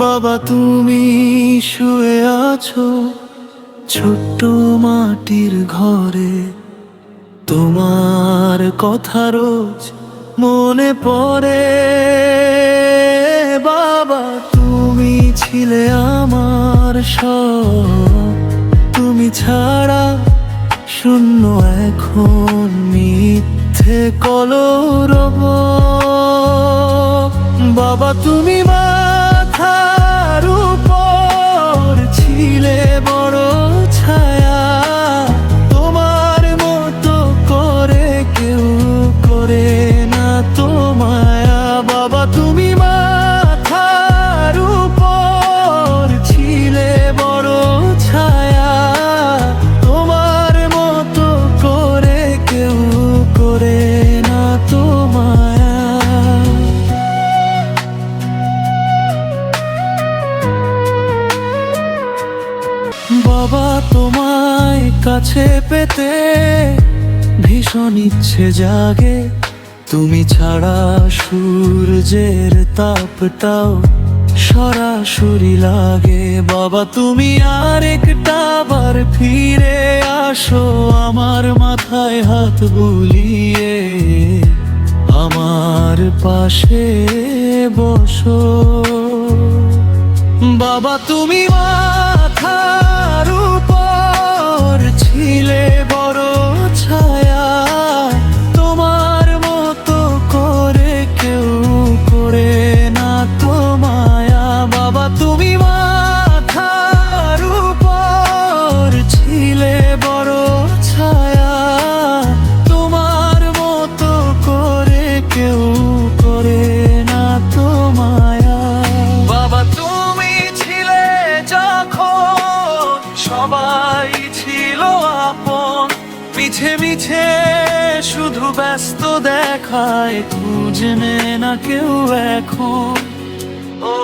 বাবা তুমি শুয়ে আছো ছোট্ট মাটির ঘরে, তোমার কথা রোজ মনে পড়ে। বাবা তুমি ছিলে আমার সব, তুমি ছাড়া শূন্য এখন মিথ্যে কলরব। বাবা তুমি মাথার উপর ছিলে বড় ছায়া, তোমার মতো করে কেউ করে না তো মায়া। বাবা তুমি মাথার উপর ছিলে বড় ছায়া, তোমার মতো করে কেউ করে না তো মায়া। বাবা তোমায় কাছে পেতে ভীষণ ইচ্ছে জাগে, তুমি ছাড়া সূর্যের তাপটাও সরাসরি লাগে। বাবা তুমি আরেকটা বার ফিরে আসো, আমার মাথায় হাত বুলিয়ে আমার পাশে বসো। বাবা তুমি মাথার উপর ছিলে বড় ছায়া, তোমার মতো করে কেউ করে না তো মায়া। বাবা তুমি মাথার উপর ছিলে বড় ছায়া, তোমার মতো করে কেউ করে না তো মায়া। বাবা তুমি ছিলে যখন সবাই ছিল আপন, মিছে মিছে শুধু ব্যস্ত দেখায়, খুঁজে নে না কেউ এখন। ও